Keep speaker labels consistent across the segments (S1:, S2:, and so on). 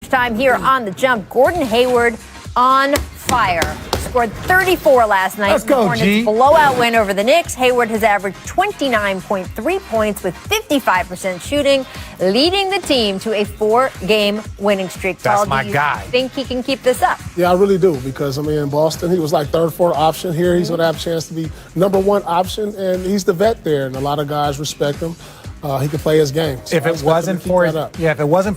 S1: time here on The Jump. Gordon Hayward on fire. Scored 34 last night.
S2: Let's go, G.
S1: Blowout win over the Knicks. Hayward has averaged 29.3 points with 55% shooting, leading the team to a 4-game winning streak.
S2: That's my guy.
S1: Think he can keep this up?
S3: Yeah, I really do, because, I mean, in Boston, he was like third, fourth option. Here, he's going to have a chance to be number one option, and he's the vet there, and a lot of guys respect him. He can play his game. So
S2: if it wasn't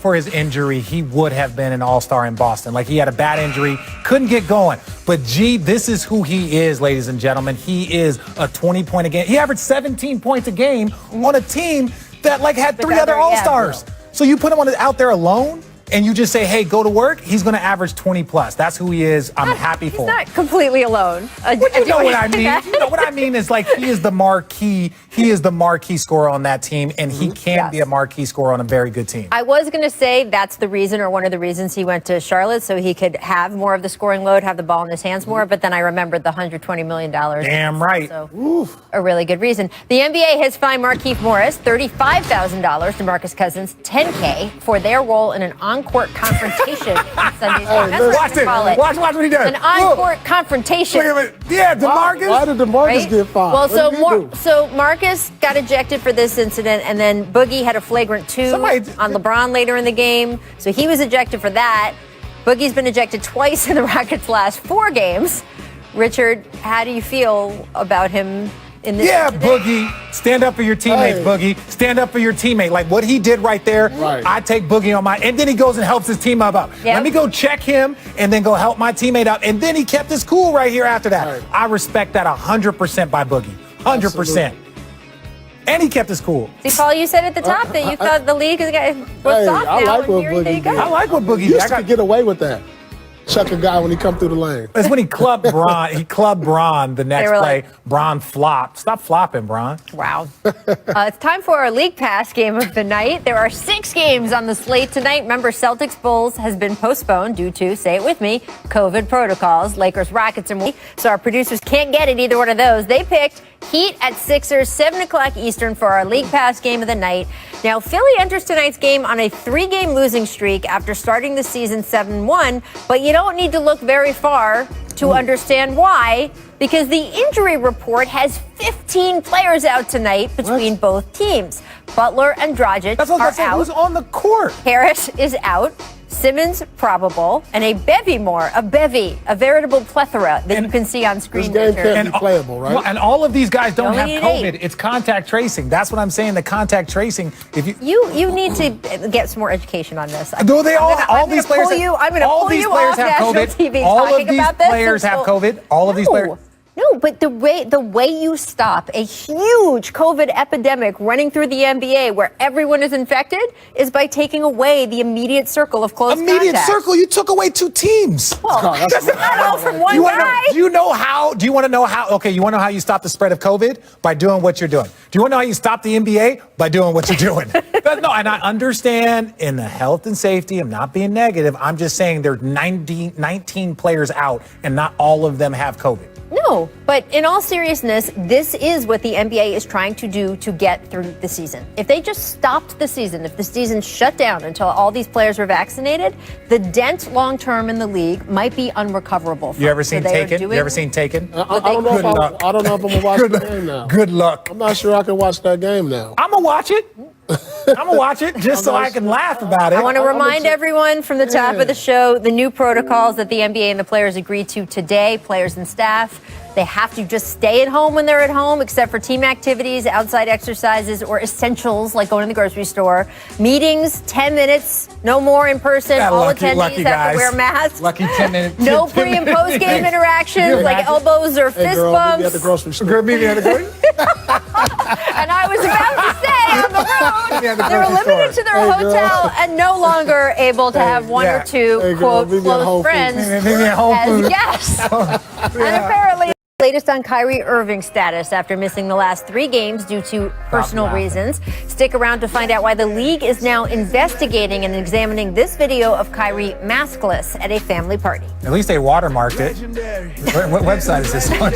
S2: for his injury, he would have been an all-star in Boston. Like, he had a bad injury, couldn't get going. But G, this is who he is, ladies and gentlemen. He is a 20-point a game. He averaged 17 points a game on a team that had 3 other all-stars. Yeah. So you put him out there alone, and you just say, hey, go to work, he's going to average 20 plus. That's who he is. I'm happy for him.
S1: He's not completely alone.
S2: You know what I mean? You know what I mean is he is the marquee scorer on that team, and he can be a marquee scorer on a very good team.
S1: I was going to say that's the reason, or one of the reasons he went to Charlotte, so he could have more of the scoring load, have the ball in his hands more, but then I remembered the $120 million.
S2: Damn right.
S1: So a really good reason. The NBA has fined Markieff Morris $35,000, DeMarcus Cousins $10K for their role in an on-court confrontation on Sunday's game.
S2: Watch it. Watch what he does.
S1: An on-court confrontation.
S2: Yeah, DeMarcus.
S3: Why did DeMarcus get fined?
S1: Well, so Marcus got ejected for this incident, and then Boogie had a flagrant 2 on LeBron later in the game. So he was ejected for that. Boogie's been ejected twice in the Rockets' last 4 games. Richard, how do you feel about him in this incident?
S2: Boogie, stand up for your teammates, Boogie. Stand up for your teammate. Like what he did right there, I take Boogie on and then he goes and helps his team up. Yep. Let me go check him and then go help my teammate up. And then he kept his cool right here after that. I respect that 100% by Boogie. 100%. Absolutely. And he kept his cool.
S1: See, Paul, you said at the top that you thought the league was soft now.
S3: I like what Boogie did.
S2: I like what Boogie did.
S3: He used to get away with that. Chuck a guy when he come through the lane.
S2: That's when he clubbed Bron. He clubbed Bron the next play. Bron flopped. Stop flopping, Bron.
S1: Wow. It's time for our League Pass game of the night. There are 6 games on the slate tonight. Remember, Celtics Bulls has been postponed due to, say it with me, COVID protocols. Lakers Rockets are more. So our producers can't get it either one of those. They picked Heat at Sixers, 7 o'clock Eastern for our League Pass game of the night. Now, Philly enters tonight's game on a 3-game losing streak after starting the season 7-1, but you don't need to look very far to understand why, because the injury report has 15 players out tonight between both teams. Butler and Dragic are out.
S2: Who's on the court?
S1: Harris is out. Simmons probable, and a veritable plethora that you can see on screen.
S3: This game can't be playable, right?
S2: And all of these guys don't have COVID. It's contact tracing. That's what I'm saying. The contact tracing. If you
S1: need to get some more education on this.
S2: Do they all these players?
S1: I'm going to pull you off national TV
S2: all
S1: talking
S2: of these
S1: about this.
S2: Players have COVID. All of these players.
S1: No, but the way you stop a huge COVID epidemic running through the NBA where everyone is infected is by taking away the immediate circle of close contact.
S2: Immediate circle? You took away 2 teams.
S1: Well, that's not all from one guy.
S2: Do you want to know how? Okay, you want to know how you stop the spread of COVID? By doing what you're doing. Do you want to know how you stop the NBA? By doing what you're doing. No, and I understand in the health and safety, I'm not being negative. I'm just saying there's 19 players out and not all of them have COVID.
S1: No, but in all seriousness, this is what the NBA is trying to do to get through the season. If they just stopped the season, if the season shut down until all these players were vaccinated, the dent long-term in the league might be unrecoverable.
S2: You ever seen Taken? You ever seen Taken?
S3: I don't know if I'm going to watch the game now.
S2: Good luck.
S3: I'm not sure I can watch that game now.
S2: I'm going to watch it. I'm going to watch it just so I can laugh about it.
S1: I want to remind everyone from the top of the show, the new protocols that the NBA and the players agreed to today, players and staff. They have to just stay at home when they're at home, except for team activities, outside exercises, or essentials like going to the grocery store. Meetings, 10 minutes, no more in person. All attendees have to wear masks.
S2: Lucky 10 minutes.
S1: No pre- and post-game interactions like elbows or fist bumps.
S3: Meet me at the grocery store.
S2: Meet me at the grocery
S1: And I was about to say on the road, they were limited to their hotel and no longer able to have one or two, quote, close friends as guests. And apparently Latest on Kyrie Irving's status after missing the last 3 games due to personal reasons. Stick around to find out why the league is now investigating and examining this video of Kyrie maskless at a family party.
S2: At least they watermarked it. What website is this on?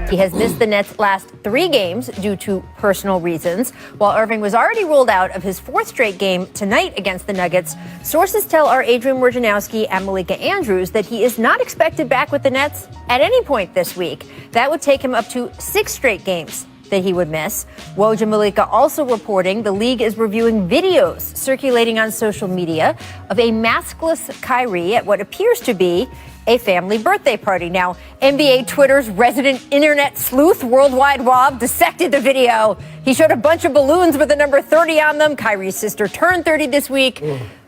S1: He has missed the Nets' last 3 games due to personal reasons. While Irving was already ruled out of his 4th straight game tonight against the Nuggets, sources tell our Adrian Wojnarowski and Malika Andrews that he is not expected back with the Nets at any point this week. That would take him up to 6 straight games that he would miss. Woj and Malika also reporting the league is reviewing videos circulating on social media of a maskless Kyrie at what appears to be a family birthday party. Now, NBA Twitter's resident internet sleuth, Worldwide Wob, dissected the video. He showed a bunch of balloons with the number 30 on them. Kyrie's sister turned 30 this week.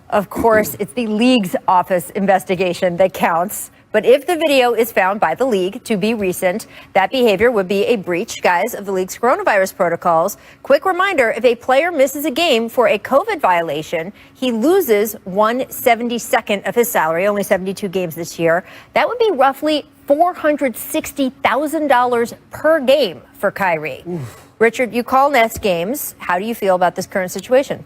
S1: Of course, it's the league's office investigation that counts. But if the video is found by the league to be recent, that behavior would be a breach, guys, of the league's coronavirus protocols. Quick reminder, if a player misses a game for a COVID violation, he loses 1/72nd of his salary, only 72 games this year. That would be roughly $460,000 per game for Kyrie. Richard, you call Nets games. How do you feel about this current situation?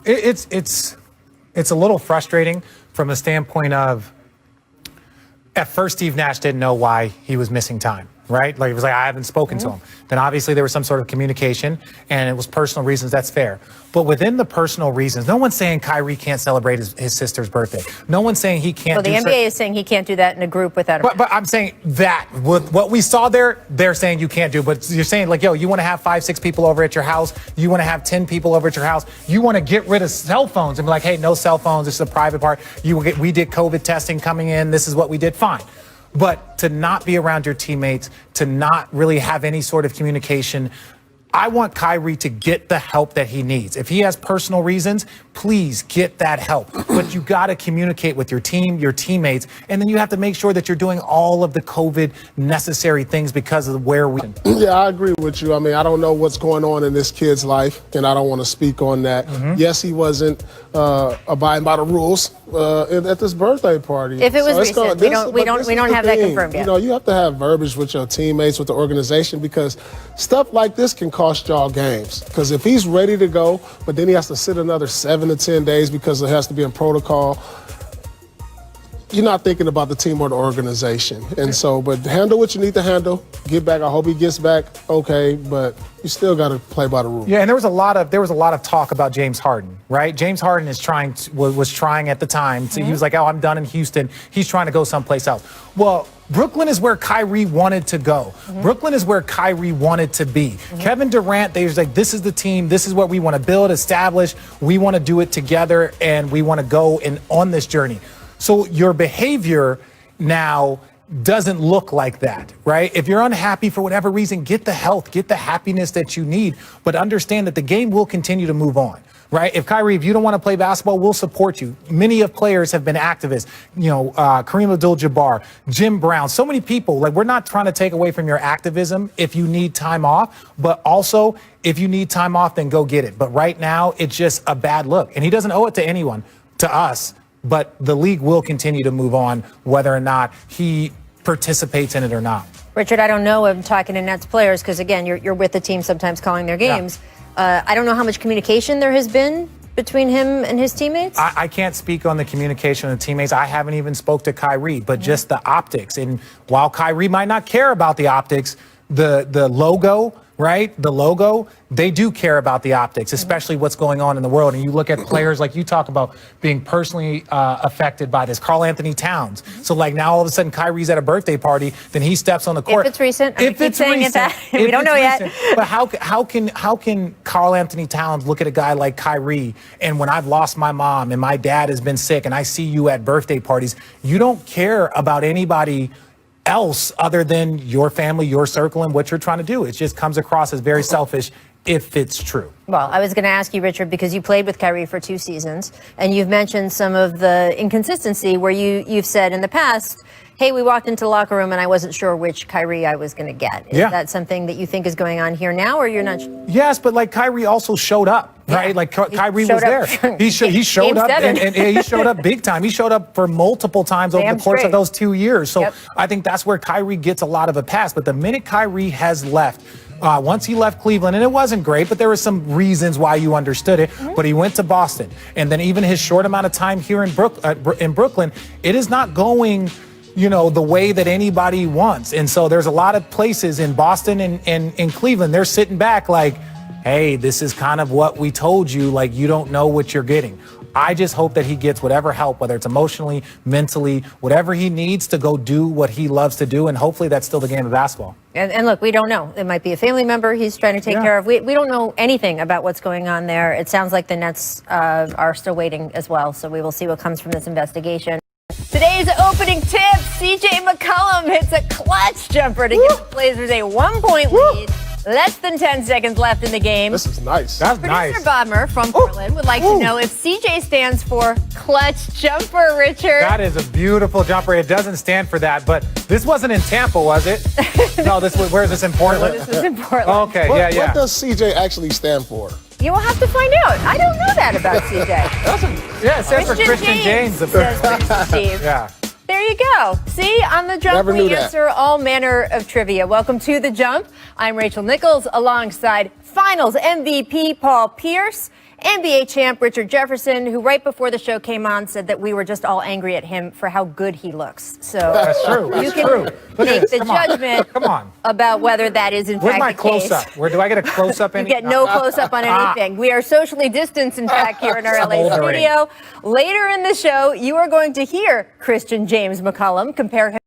S2: It's a little frustrating from the standpoint of, at first, Steve Nash didn't know why he was missing time, right? Like, he was like, I haven't spoken to him. Then obviously there was some sort of communication, and it was personal reasons. That's fair. But within the personal reasons, no one's saying Kyrie can't celebrate his sister's birthday. No one's saying he can't.
S1: Well, the NBA is saying he can't do that in a group without him.
S2: But I'm saying that with what we saw there, they're saying you can't do. But you're saying, like, yo, you want to have 5-6 people over at your house. You want to have 10 people over at your house. You want to get rid of cell phones and be like, hey, no cell phones. This is a private part. We did COVID testing coming in. This is what we did. Fine. But to not be around your teammates, to not really have any sort of communication, I want Kyrie to get the help that he needs. If he has personal reasons, please get that help. But you got to communicate with your team, your teammates, and then you have to make sure that you're doing all of the COVID necessary things because of where we.
S3: Yeah, I agree with you. I mean, I don't know what's going on in this kid's life, and I don't want to speak on that. Yes, he wasn't abiding by the rules at this birthday party.
S1: If it was recent, we don't have that confirmed yet.
S3: You know, you have to have verbiage with your teammates, with the organization, because stuff like this can cost y'all games. Because if he's ready to go, but then he has to sit another 7 to 10 days because it has to be in protocol, you're not thinking about the team or the organization. And so, but handle what you need to handle. Get back. I hope he gets back okay, but you still got to play by the rules.
S2: Yeah, and there was a lot of talk about James Harden, right? James Harden is was trying at the time. He was like, oh, I'm done in Houston. He's trying to go someplace else. Well, Brooklyn is where Kyrie wanted to go. Brooklyn is where Kyrie wanted to be. Kevin Durant, they was like, this is the team. This is what we want to build, establish. We want to do it together, and we want to go on this journey. So your behavior now doesn't look like that, right? If you're unhappy for whatever reason, get the health, get the happiness that you need, but understand that the game will continue to move on, right? If you don't want to play basketball, we'll support you. Many of players have been activists, Kareem Abdul-Jabbar, Jim Brown, so many people. Like, we're not trying to take away from your activism if you need time off, but also if you need time off, then go get it. But right now, it's just a bad look. And he doesn't owe it to anyone, to us. But the league will continue to move on whether or not he participates in it or not.
S1: Richard, I don't know. I'm talking to Nets players because, again, you're with the team sometimes calling their games. Yeah. I don't know how much communication there has been between him and his teammates. I can't speak on the communication of the teammates. I haven't even spoke to Kyrie, but just the optics. And while Kyrie might not care about the optics, the logo, right? The logo, they do care about the optics, especially what's going on in the world. And you look at players like you talk about being personally affected by this. Karl Anthony Towns. So, like, now all of a sudden Kyrie's at a birthday party, then he steps on the court. If it's recent, we don't know yet.
S2: But how can Karl Anthony Towns look at a guy like Kyrie, and when I've lost my mom and my dad has been sick and I see you at birthday parties, you don't care about anybody else other than your family, your circle, and what you're trying to do. It just comes across as very selfish if it's true.
S1: Well, I was going to ask you, Richard, because you played with Kyrie for 2 seasons, and you've mentioned some of the inconsistency where you've said in the past, hey, we walked into the locker room and I wasn't sure which Kyrie I was going to get. Is that something that you think is going on here now, or you're not?
S2: Yes, but like Kyrie also showed up. right? Like Kyrie
S1: showed
S2: was
S1: up.
S2: there. He showed up,
S1: Game 7.
S2: and he showed up big time. He showed up for multiple times over
S1: Damn
S2: the course
S1: straight.
S2: of those 2 years. So
S1: Yep.
S2: I think that's where Kyrie gets a lot of a pass. But the minute Kyrie has left, once he left Cleveland, and it wasn't great, but there were some reasons why you understood it.
S1: Mm-hmm.
S2: But he went to Boston, and then even his short amount of time here in Brooklyn, it is not going, the way that anybody wants. And so there's a lot of places in Boston and in Cleveland, they're sitting back like, hey, this is kind of what we told you, like you don't know what you're getting. I just hope that he gets whatever help, whether it's emotionally, mentally, whatever he needs to go do what he loves to do. And hopefully that's still the game of basketball.
S1: And look, we don't know. It might be a family member he's trying to take care of. We don't know anything about what's going on there. It sounds like the Nets are still waiting as well. So we will see what comes from this investigation. Today's opening tip, CJ McCollum hits a clutch jumper to give the Blazers a 1-point lead. Less than 10 seconds left in the game.
S3: This is nice.
S2: That's
S1: Producer
S2: nice.
S1: Bomber from Portland would like to know if CJ stands for clutch jumper, Richard.
S2: That is a beautiful jumper. It doesn't stand for that, but this wasn't in Tampa, was it? No, where is this in Portland?
S1: This is in Portland.
S2: Okay,
S3: What
S2: yeah.
S3: does CJ actually stand for?
S1: You will have to find out. I don't know that about CJ.
S2: Yeah, it stands for Christian James.
S1: Says Producer Steve.
S2: Yeah.
S1: There you go. See, on The Jump,
S3: Never
S1: we
S3: knew that.
S1: answer all manner of trivia. Welcome to The Jump. I'm Rachel Nichols alongside Finals MVP Paul Pierce, NBA champ Richard Jefferson, who right before the show came on said that we were just all angry at him for how good he looks. So
S2: That's true.
S1: you
S2: That's
S1: can
S2: true. Look at
S1: make
S2: this.
S1: the
S2: Come on.
S1: judgment
S2: Come on.
S1: about whether that is in
S2: Where's
S1: fact
S2: my
S1: the case.
S2: close-up? Where do I get a close-up?
S1: You get no close-up on anything. We are socially distanced, in fact, here in our LA
S2: Smoldering.
S1: studio. Later in the show, you are going to hear Christian James McCollum compare him